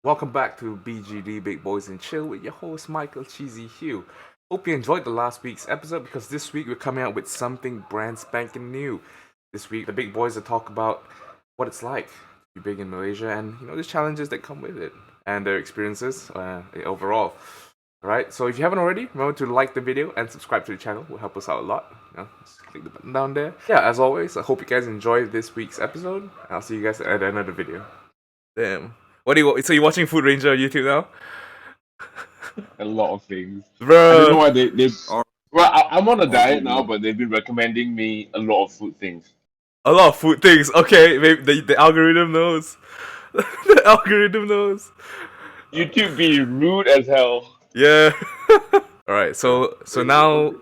Welcome back to BGD Big Boys and Chill with your host Michael Cheezy Hugh. Hope you enjoyed the last week's episode because this week we're coming out with something brand spanking new. This week the big boys will talk about what it's like to be big in Malaysia and the challenges that come with it and their experiences overall. Alright, so if you haven't already, remember to like the video and subscribe to the channel. It will help us out a lot. Just click the button down there. Yeah, as always, I hope you guys enjoyed this week's episode. I'll see you guys at the end of the video. Damn. What do you? So you're watching Food Ranger on YouTube now, A lot of things. I don't know bro? why they. Well, I'm on a diet now, but they've been recommending me a lot of food things. A lot of food things. Okay, maybe the algorithm knows. The algorithm knows. YouTube be rude as hell. Yeah. All right. So now,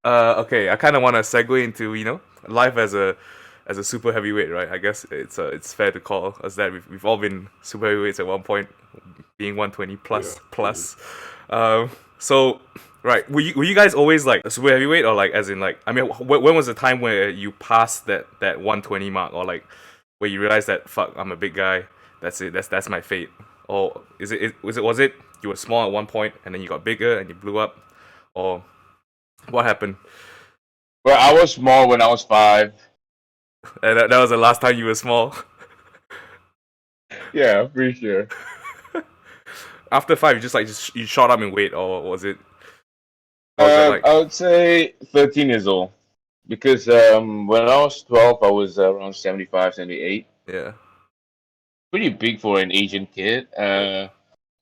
okay. I kind of want to segue into life as a super heavyweight, right? I guess it's fair to call us that we've all been super heavyweights at one point, being 120 plus. So right, were you guys always like a super heavyweight, or like as in like, I mean, when was the time where you passed that 120 mark, or like where you realized that fuck, I'm a big guy, that's it, that's my fate? Or was it you were small at one point and then you got bigger and you blew up, or what happened? Well, I was small when I was 5. And that was the last time you were small. Yeah, pretty sure. After 5, you shot up in weight, or was it? What was that like? I would say 13 years old. Because when I was 12, I was around 75, 78. Yeah. Pretty big for an Asian kid. And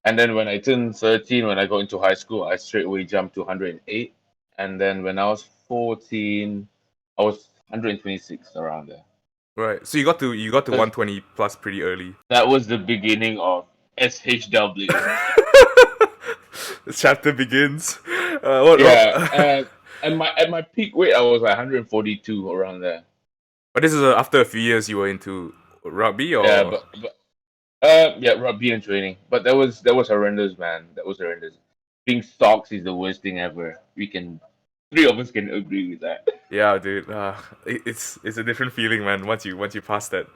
then when I turned 13, when I got into high school, I straight away jumped to 108. And then when I was 14, I was 126 around there. Right. So you got to That's- 120 plus pretty early. That was the beginning of SHW. The chapter begins. What? Yeah, and at my peak weight, I was like 142 around there. But this is after a few years you were into rugby, or Yeah, yeah, rugby and training. But that was horrendous, man. That was horrendous. Being socks is the worst thing ever. Three of us can agree with that. yeah, dude. It's a different feeling, man. Once you pass that,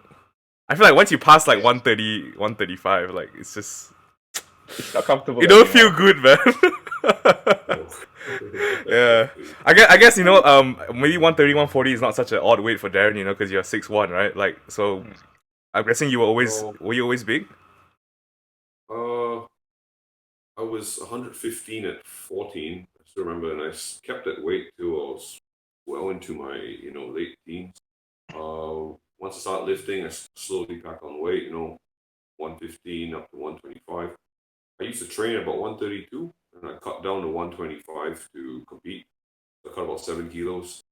I feel like once you pass like 130, 135, like it's just It's not comfortable. you don't anymore. feel good, man. Yeah, I guess maybe 130, 140 is not such an odd weight for Darren, because you're 6'1", right? Like, so I'm guessing were you always big? Uh, I was 115 at 14. I still remember, and kept that weight till I was well into my late teens. Once I started lifting, I slowly packed on weight. 115 up to 125. I used to train at about 132, and I cut down to 125 to compete. I cut about 7 kilos,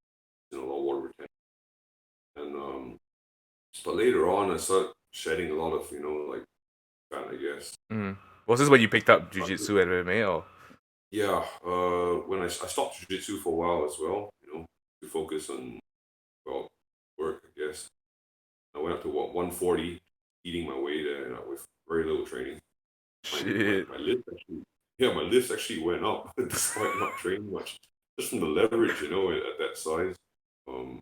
a lot of water retention, and but later on, I started shedding a lot of like fat, I guess. Mm. Was this when you picked up jiu-jitsu and MMA, or? Yeah, when I stopped jiu-jitsu for a while as well, to focus on, well, work, I guess. I went up to 140, eating my way there with very little training. Shit. My lifts actually went up despite not training much, just from the leverage, at that size. I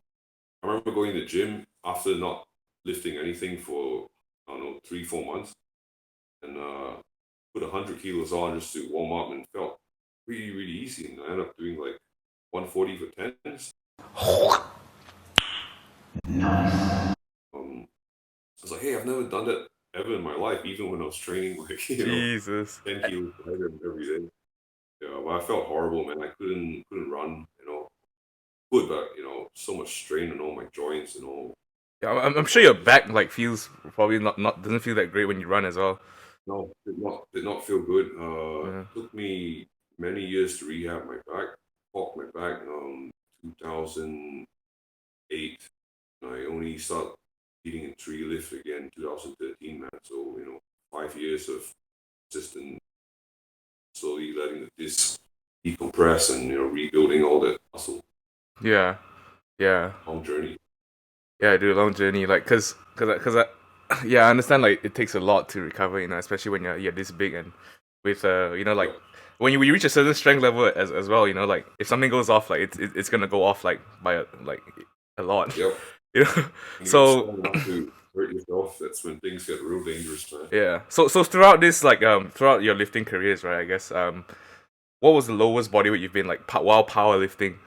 remember going to the gym after not lifting anything for, I don't know, 3-4 months, and put 100 kilos on just to warm up, and felt really, really easy. And I ended up doing like 140 for 10s. I was like, hey, I've never done that ever in my life, even when I was training, like, Jesus. 10 kilos every day. Yeah, but I felt horrible, man. I couldn't run, Put that, so much strain on all my joints and all. Yeah, I'm sure your back like feels probably not doesn't feel that great when you run as well. No, did not feel good. Yeah. It took me many years to rehab my back. Popped my back 2008. I only started eating in tree lift again 2013, man. So 5 years of consistent, slowly letting the disc decompress and rebuilding all that muscle. Yeah. Long journey. Yeah, dude, long journey. Like, yeah, I understand. Like, it takes a lot to recover. Especially when you're this big, and with like when you reach a certain strength level as well. Like if something goes off, like it's gonna go off like by a lot. Yep. You know. So hurt yourself, that's when things get real dangerous, man. Yeah. So throughout this throughout your lifting careers, right? I guess what was the lowest body weight you've been like while powerlifting,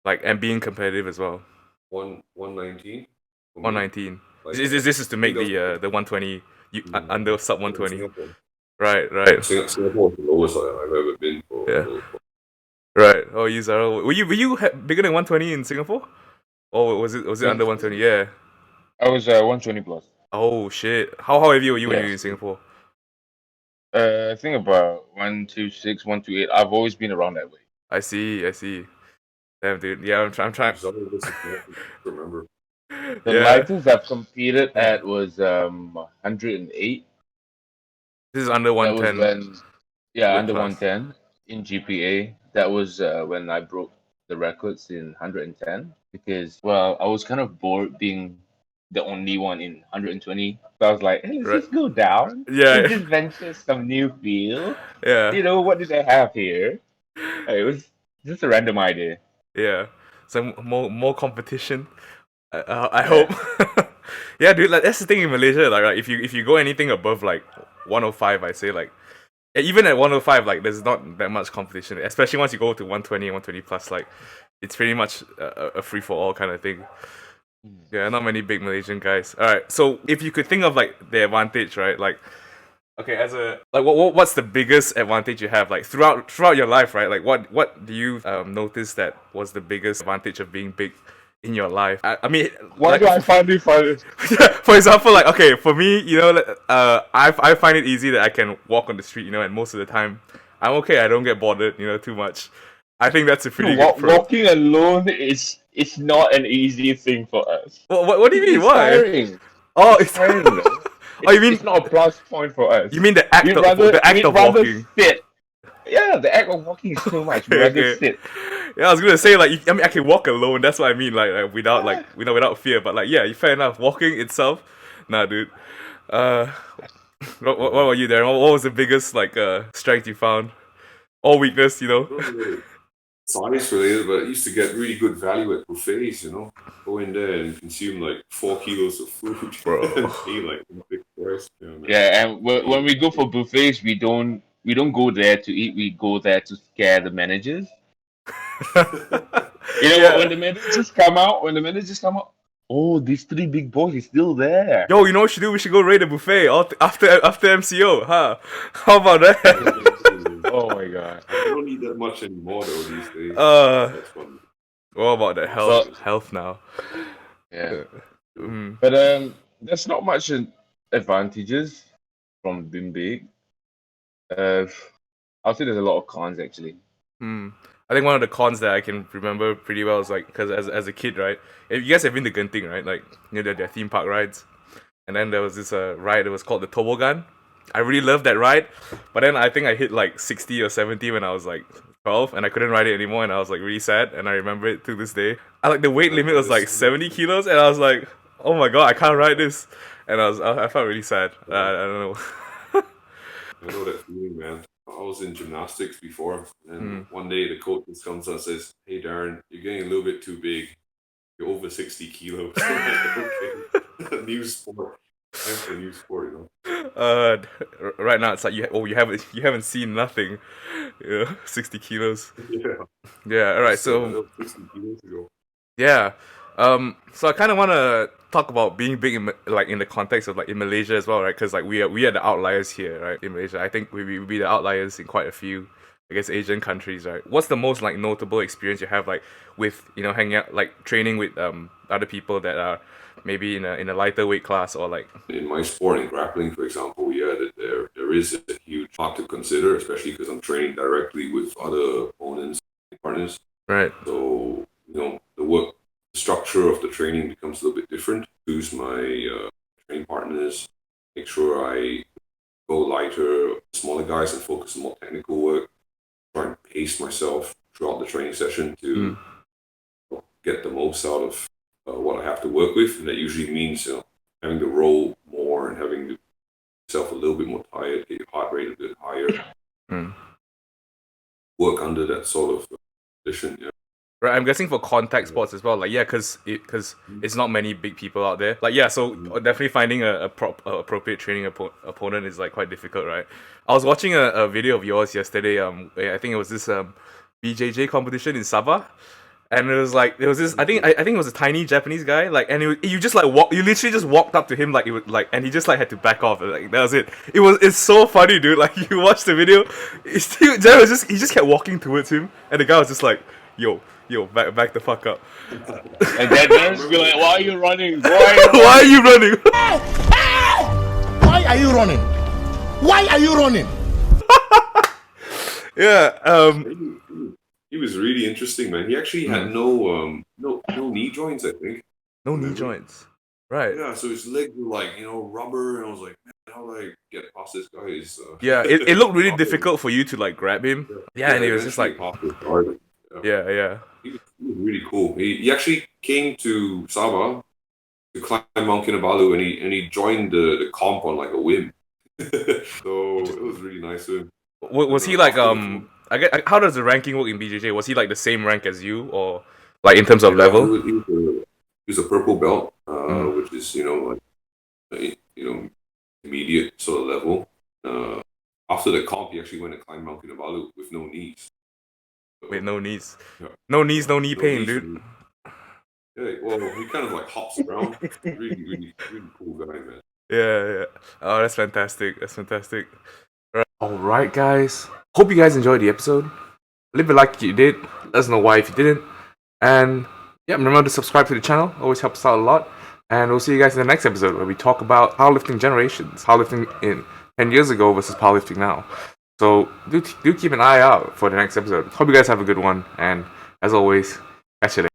like and being competitive as well? 119 for me. 119. Like This is to I think make that was the 120 under sub in 120. Singapore. Right. Singapore is the lowest I've ever been Yeah. for Right. Oh, you Zara. Were you bigger than 120 in Singapore? Or was it under 120? Yeah. I was 120 plus. Oh shit. How heavy were you when you were Yes. in Singapore? I think about 126, 128. I've always been around that way. I see. Damn, dude. Yeah, I'm trying. remember. The Yeah. lightest I've competed Yeah. at was 108. This is under That was 110 when, yeah, weight under class. 110 in GPA. That was when I broke the records in 110 because, well, I was kind of bored being the only one in 120. So I was like, hey, let's Right. just go down. Let's Yeah. just venture some new field. Yeah. You know, what did they have here? It was just a random idea. Yeah. So more competition. I Yeah. hope. Yeah, dude. Like that's the thing in Malaysia. Like, right, if you go anything above like 105, I say like even at 105, like there's not that much competition. Especially once you go to 120 and 120 plus, like it's pretty much a free for all kind of thing. Yeah, not many big Malaysian guys. All right. So if you could think of like the advantage, right? Like okay, as a like what's the biggest advantage you have like throughout your life, right? Like what do you notice that was the biggest advantage of being big in your life? I mean, Why like do I find it funny? for example, like okay, for me, you know, like, I find it easy that I can walk on the street, you know, and most of the time I'm okay. I don't get bothered, you know, too much. I think that's a pretty good pro. Walking alone is it's not an easy thing for us. What do you mean? It's Why? tiring. Oh, It's tiring though. oh, you mean It's not a plus point for us. you mean the act We'd of rather walking? sit. Yeah, the act of walking is too much. We'd rather Okay. sit. Yeah, I was gonna say like I mean I can walk alone. That's what I mean. Like without like without fear. But like yeah, fair enough. Walking itself, nah, dude. Uh, what about you, Darren? What was the biggest like strength you found or weakness? You know. Not really science related, but I used to get really good value at buffets, Go in there and consume like 4 kilos of food Bro. and pay like a big price. Man. Yeah, and when we go for buffets, we don't go there to eat. We go there to scare the managers. You know what? Yeah. When the managers come out, oh, these three big boys is still there. Yo, you know what we should do? We should go raid the buffet after MCO, huh? How about that? Oh my god. I don't need that much anymore though these days. That's fun. What about the health now? Yeah. Mm. But there's not much advantages from being big. I'll say there's a lot of cons actually. I think one of the cons that I can remember pretty well is like because as a kid, right? If you guys have been to Genting, right? Like their theme park rides, and then there was this ride that was called the toboggan. I really loved that ride, but then I think I hit like 60 or 70 when I was like 12, and I couldn't ride it anymore, and I was like really sad, and I remember it to this day. I like the weight limit was like 70 kilos, and I was like, oh my god, I can't ride this, and I felt really sad. I don't know. I know that feeling, man. I was in gymnastics before, and one day the coach just comes and says, "Hey, Darren, you're getting a little bit too big. You're over 60 kilos." I'm like, okay, new sport. Time for a new sport, Right now it's like you haven't seen nothing. Yeah, 60 kilos. Yeah. Yeah. All right. That So was 60 kilos ago. yeah. So I kind of want to talk about being big in like in the context of like in Malaysia as well, right? Because like we are the outliers here, right? In Malaysia, I think we be the outliers in quite a few, I guess, Asian countries, right? What's the most like notable experience you have like with hanging out like training with other people that are maybe in a lighter weight class or like In my sport, in grappling, for example, that there is a huge part to consider, especially because I'm training directly with other opponents and partners. right? So the work structure of the training becomes a little bit different. Choose my training partners, make sure I go lighter, smaller guys, and focus on more technical work. Try and pace myself throughout the training session to get the most out of what I have to work with, and that usually means having to roll more and having to yourself a little bit more tired, get your heart rate a bit higher, work under that sort of condition. Yeah. Right, I'm guessing for contact sports as well. Like, yeah, because it's not many big people out there. Like, yeah, so definitely finding a appropriate training opponent is like quite difficult, right? I was watching a video of yours yesterday. I think it was this BJJ competition in Sabah, and it was like there was this. I think it was a tiny Japanese guy. Like, and you just like you literally just walked up to him like it was like, and he just like had to back off. Like that was it. It's so funny, dude. Like you watch the video, he just kept walking towards him, and the guy was just like, yo, back the fuck up. And then just be like, why are you running? Why are you running? Why are you running? Why are you running? Yeah. He was really interesting, man. He actually had no knee joints, I think. No knee joints. Right. Yeah, so his legs were like, rubber, and I was like, man, how do I get past this guy? Yeah, it looked really difficult for you to like grab him. Yeah, and it was just like, yeah. He was really cool. He actually came to Sabah to climb Mount Kinabalu, and he joined the comp on like a whim. So it was really nice of him. Was he like how does the ranking work in BJJ? Was he like the same rank as you, or like in terms of level? He was a purple belt, which is immediate sort of level. After the comp, he actually went and climbed Mount Kinabalu with no knees. With no knees, no knees, no knee pain, dude. Yeah, well, he kind of like hops around. Really, really, really cool guy, man. Yeah. Oh, that's fantastic. Alright, guys. Hope you guys enjoyed the episode. Leave a like if you did. Let us know why if you didn't. And yeah, remember to subscribe to the channel. Always helps out a lot. And we'll see you guys in the next episode where we talk about powerlifting generations. Powerlifting in 10 years ago versus powerlifting now. So do keep an eye out for the next episode. Hope you guys have a good one. And as always, catch you later.